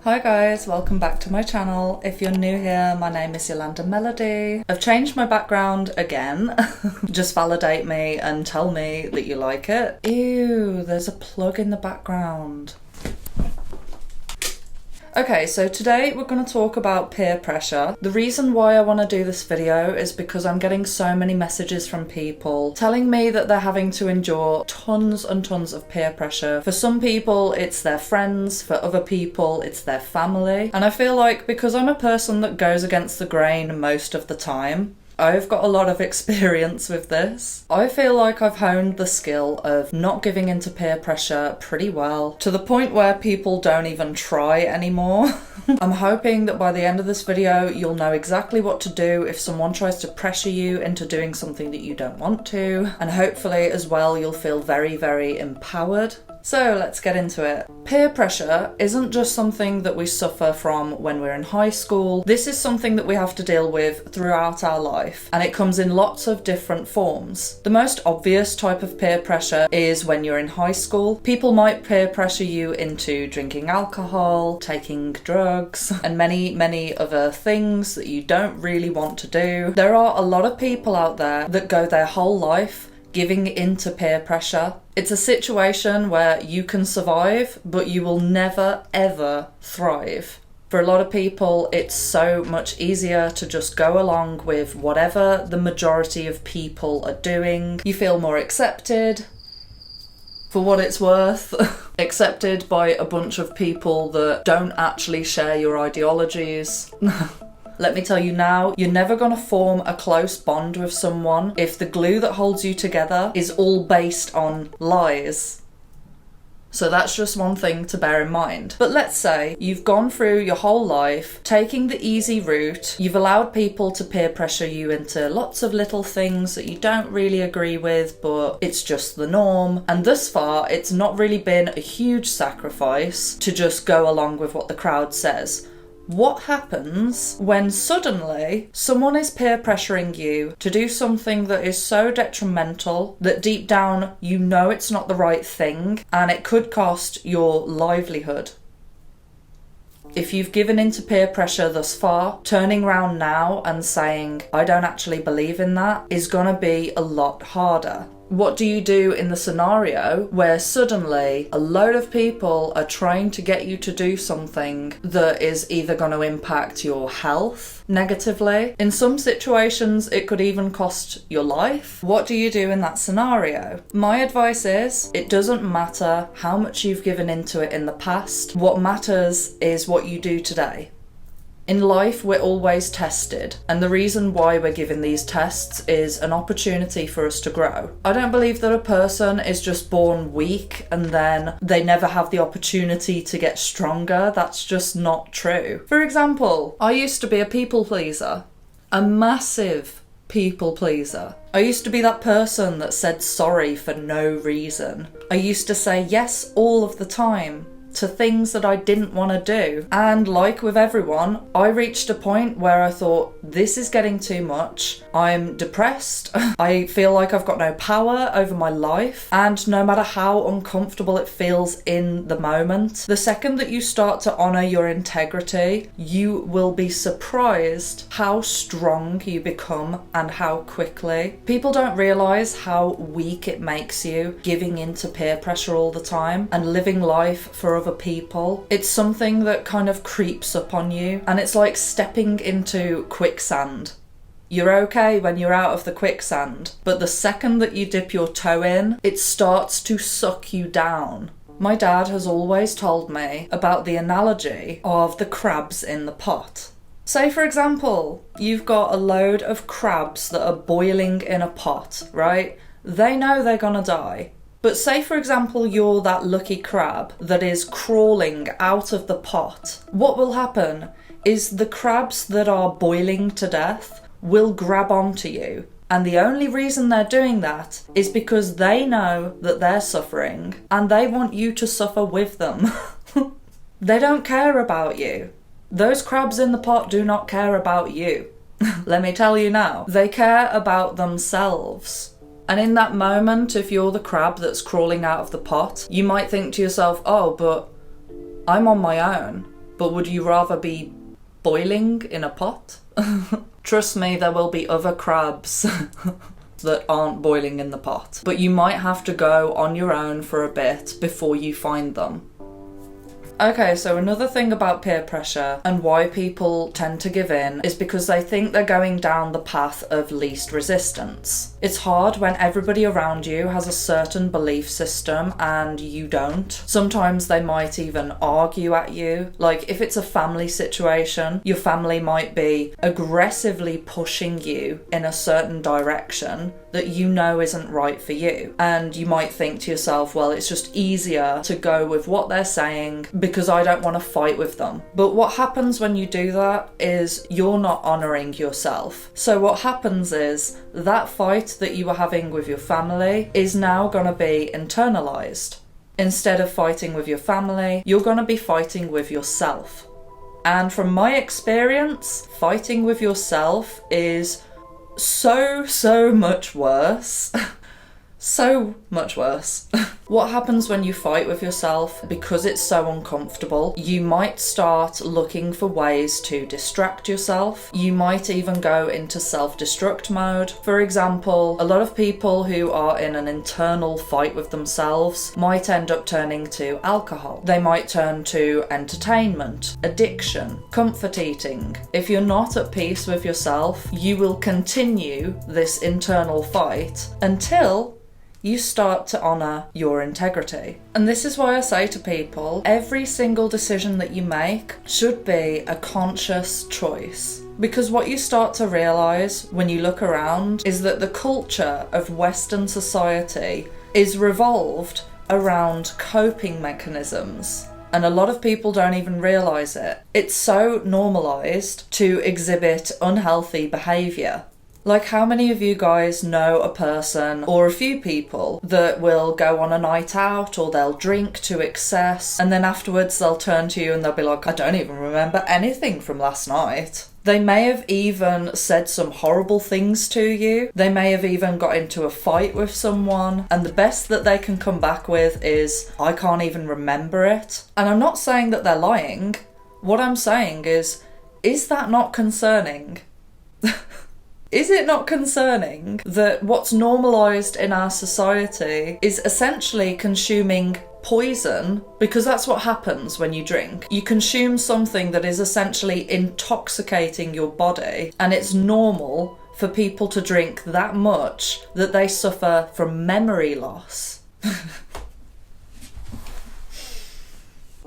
Hi guys, welcome back to my channel. If you're new here, my name is Yolanda Melody. I've changed my background again. Just validate me and tell me that you like it. Ew, there's a plug in the background. Okay, so today we're going to talk about peer pressure. The reason why I want to do this video is because I'm getting so many messages from people telling me that they're having to endure tons and tons of peer pressure. For some people, it's their friends. For other people, it's their family. And I feel like because I'm a person that goes against the grain most of the time, I've got a lot of experience with this. I feel like I've honed the skill of not giving into peer pressure pretty well, to the point where people don't even try anymore. I'm hoping that by the end of this video, you'll know exactly what to do if someone tries to pressure you into doing something that you don't want to. And hopefully as well, you'll feel very, very empowered. So let's get into it. Peer pressure isn't just something that we suffer from when we're in high school. This is something that we have to deal with throughout our life, and it comes in lots of different forms. The most obvious type of peer pressure is when you're in high school. People might peer pressure you into drinking alcohol, taking drugs, and many other things that you don't really want to do. There are a lot of people out there that go their whole life giving into peer pressure. It's a situation where you can survive, but you will never ever thrive. For a lot of people, it's so much easier to just go along with whatever the majority of people are doing. You feel more accepted, for what it's worth, accepted by a bunch of people that don't actually share your ideologies. Let me tell you now, you're never going to form a close bond with someone if the glue that holds you together is all based on lies. So that's just one thing to bear in mind. But let's say you've gone through your whole life taking the easy route. You've allowed people to peer pressure you into lots of little things that you don't really agree with, but it's just the norm. And thus far, it's not really been a huge sacrifice to just go along with what the crowd says. What happens when suddenly someone is peer pressuring you to do something that is so detrimental that deep down you know it's not the right thing and it could cost your livelihood? If you've given into peer pressure thus far, turning around now and saying, I don't actually believe in that, is gonna be a lot harder. What do you do in the scenario where suddenly a load of people are trying to get you to do something that is either going to impact your health negatively? In some situations, it could even cost your life. What do you do in that scenario? My advice is, it doesn't matter how much you've given into it in the past. What matters is what you do today. In life, we're always tested, and the reason why we're given these tests is an opportunity for us to grow. I don't believe that a person is just born weak and then they never have the opportunity to get stronger. That's just not true. For example, I used to be a people pleaser, a massive people pleaser. I used to be that person that said sorry for no reason. I used to say yes all of the time to things that I didn't want to do. And like with everyone, I reached a point where I thought, this is getting too much. I'm depressed. I feel like I've got no power over my life. And no matter how uncomfortable it feels in the moment, the second that you start to honor your integrity, you will be surprised how strong you become and how quickly. People don't realize how weak it makes you giving into peer pressure all the time and living life for other people. It's something that kind of creeps up on you, and it's like stepping into quicksand. You're okay when you're out of the quicksand, but the second that you dip your toe in, it starts to suck you down. My dad has always told me about the analogy of the crabs in the pot. Say, for example, you've got a load of crabs that are boiling in a pot, right? They know they're gonna die. But say, for example, you're that lucky crab that is crawling out of the pot. What will happen is the crabs that are boiling to death will grab onto you. And the only reason they're doing that is because they know that they're suffering and they want you to suffer with them. They don't care about you. Those crabs in the pot do not care about you. Let me tell you now, they care about themselves. And in that moment, if you're the crab that's crawling out of the pot, you might think to yourself, oh, but I'm on my own. but would you rather be boiling in a pot? Trust me, there will be other crabs that aren't boiling in the pot, but you might have to go on your own for a bit before you find them. Okay, so another thing about peer pressure and why people tend to give in is because they think they're going down the path of least resistance. It's hard when everybody around you has a certain belief system and you don't. Sometimes they might even argue at you. Like if it's a family situation, your family might be aggressively pushing you in a certain direction that you know isn't right for you. And you might think to yourself, well, it's just easier to go with what they're saying because I don't want to fight with them. But what happens when you do that is you're not honouring yourself. So what happens is that fight that you were having with your family is now going to be internalised. Instead of fighting with your family, you're going to be fighting with yourself. And from my experience, fighting with yourself is so much worse. So much worse. What happens when you fight with yourself? Because it's so uncomfortable, you might start looking for ways to distract yourself. You might even go into self-destruct mode. For example, a lot of people who are in an internal fight with themselves might end up turning to alcohol. They might turn to entertainment, addiction, comfort eating. If you're not at peace with yourself, you will continue this internal fight until you start to honour your integrity. And this is why I say to people, every single decision that you make should be a conscious choice. Because what you start to realise when you look around is that the culture of Western society is revolved around coping mechanisms. And a lot of people don't even realise it. It's so normalised to exhibit unhealthy behaviour. Like, how many of you guys know a person or a few people that will go on a night out or they'll drink to excess and then afterwards they'll turn to you and they'll be like, I don't even remember anything from last night. They may have even said some horrible things to you. They may have even got into a fight with someone, and the best that they can come back with is, I can't even remember it. And I'm not saying that they're lying. What I'm saying is that not concerning? Is it not concerning that what's normalised in our society is essentially consuming poison? Because that's what happens when you drink. You consume something that is essentially intoxicating your body, and it's normal for people to drink that much that they suffer from memory loss.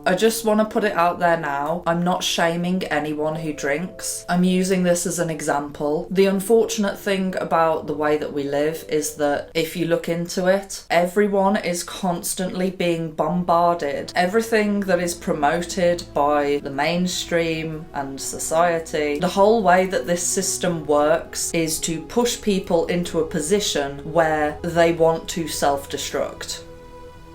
I just want to put it out there now, I'm not shaming anyone who drinks. I'm using this as an example. The unfortunate thing about the way that we live is that if you look into it, everyone is constantly being bombarded. Everything that is promoted by the mainstream and society, the whole way that this system works is to push people into a position where they want to self-destruct.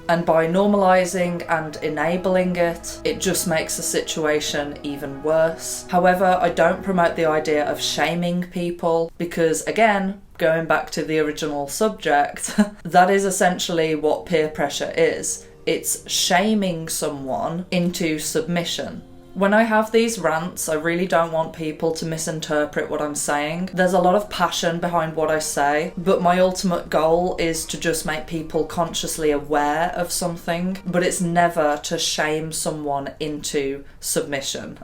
And by normalising and enabling it, it just makes the situation even worse. However, I don't promote the idea of shaming people because, again, going back to the original subject, that is essentially what peer pressure is. It's shaming someone into submission. When I have these rants, I really don't want people to misinterpret what I'm saying. There's a lot of passion behind what I say, but my ultimate goal is to just make people consciously aware of something, but it's never to shame someone into submission.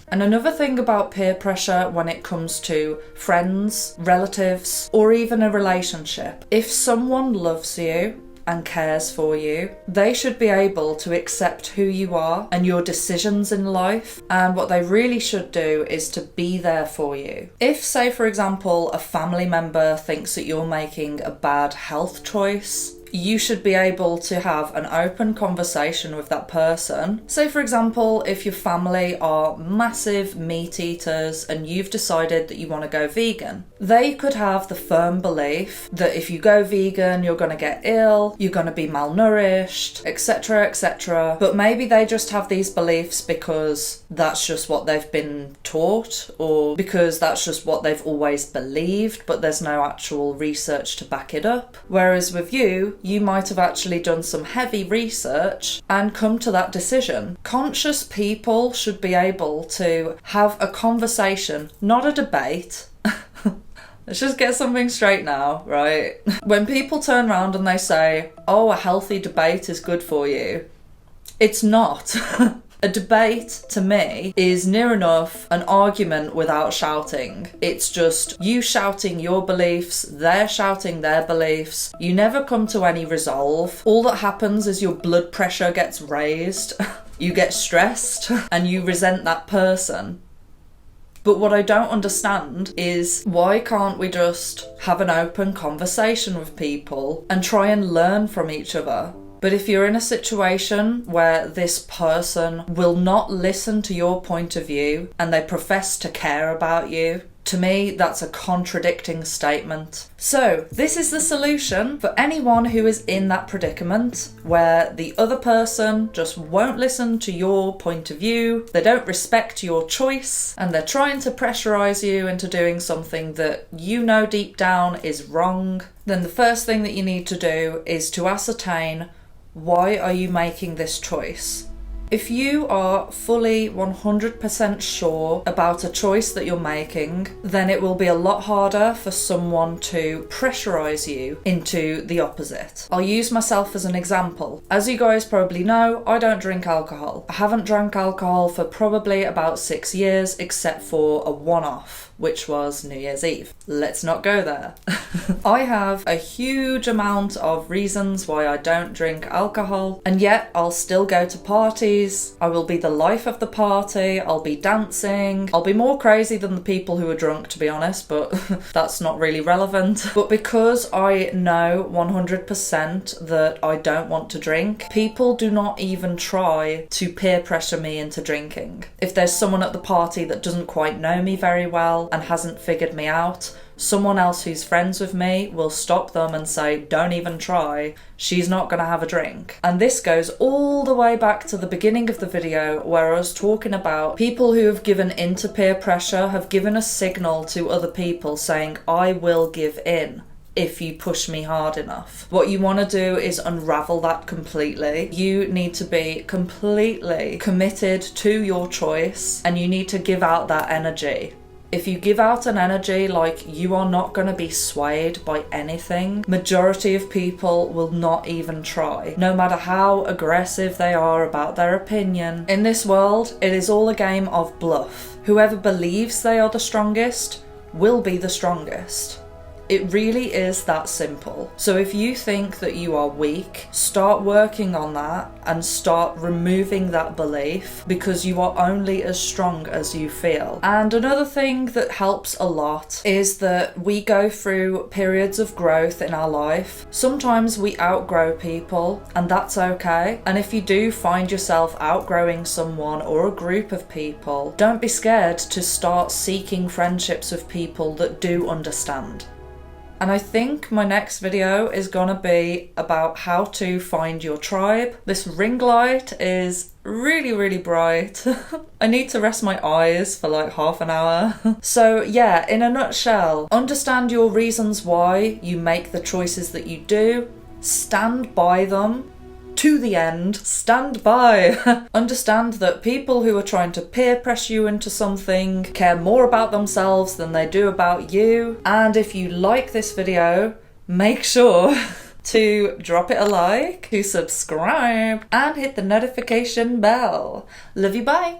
And another thing about peer pressure when it comes to friends, relatives, or even a relationship, if someone loves you and cares for you, they should be able to accept who you are and your decisions in life, and what they really should do is to be there for you. If, say for example, a family member thinks that you're making a bad health choice, you should be able to have an open conversation with that person. Say for example, if your family are massive meat eaters and you've decided that you want to go vegan, they could have the firm belief that if you go vegan, you're going to get ill, you're going to be malnourished, etc, etc. But maybe they just have these beliefs because that's just what they've been taught, or because that's just what they've always believed, but there's no actual research to back it up. Whereas with you, you might have actually done some heavy research and come to that decision. Conscious people should be able to have a conversation, not a debate. Let's just get something straight now, right? When people turn around and they say, oh, a healthy debate is good for you, it's not. A debate, to me, is near enough an argument without shouting. It's just you shouting your beliefs, they're shouting their beliefs. You never come to any resolve. All that happens is your blood pressure gets raised, you get stressed, and you resent that person. But what I don't understand is, why can't we just have an open conversation with people and try and learn from each other? But if you're in a situation where this person will not listen to your point of view and they profess to care about you, to me, that's a contradicting statement. So this is the solution for anyone who is in that predicament where the other person just won't listen to your point of view, they don't respect your choice, and they're trying to pressurize you into doing something that you know deep down is wrong. Then the first thing that you need to do is to ascertain, why are you making this choice? If you are fully 100% sure about a choice that you're making, then it will be a lot harder for someone to pressurize you into the opposite. I'll use myself as an example. As you guys probably know, I don't drink alcohol. I haven't drank alcohol for probably about 6 years, except for a one-off, which was New Year's Eve. Let's not go there. I have a huge amount of reasons why I don't drink alcohol, and yet I'll still go to parties. I will be the life of the party, I'll be dancing, I'll be more crazy than the people who are drunk, to be honest, but that's not really relevant. But because I know 100% that I don't want to drink, people do not even try to peer pressure me into drinking. If there's someone at the party that doesn't quite know me very well and hasn't figured me out, someone else who's friends with me will stop them and say, don't even try, she's not gonna have a drink. And this goes all the way back to the beginning of the video where I was talking about people who have given into peer pressure, have given a signal to other people saying, I will give in if you push me hard enough. What you want to do is unravel that completely. You need to be completely committed to your choice, and you need to give out that energy. If you give out an energy like you are not going to be swayed by anything, majority of people will not even try, no matter how aggressive they are about their opinion. In this world, it is all a game of bluff. Whoever believes they are the strongest will be the strongest. It really is that simple. So if you think that you are weak, start working on that and start removing that belief, because you are only as strong as you feel. And another thing that helps a lot is that we go through periods of growth in our life. Sometimes we outgrow people, and that's okay. And if you do find yourself outgrowing someone or a group of people, don't be scared to start seeking friendships with people that do understand. And I think my next video is gonna be about how to find your tribe. This ring light is really, really bright. I need to rest my eyes for like half an hour. So yeah, in a nutshell, understand your reasons why you make the choices that you do, stand by them to the end, stand by. Understand that people who are trying to peer pressure you into something care more about themselves than they do about you. And if you like this video, make sure to drop it a like, to subscribe, and hit the notification bell. Love you, bye.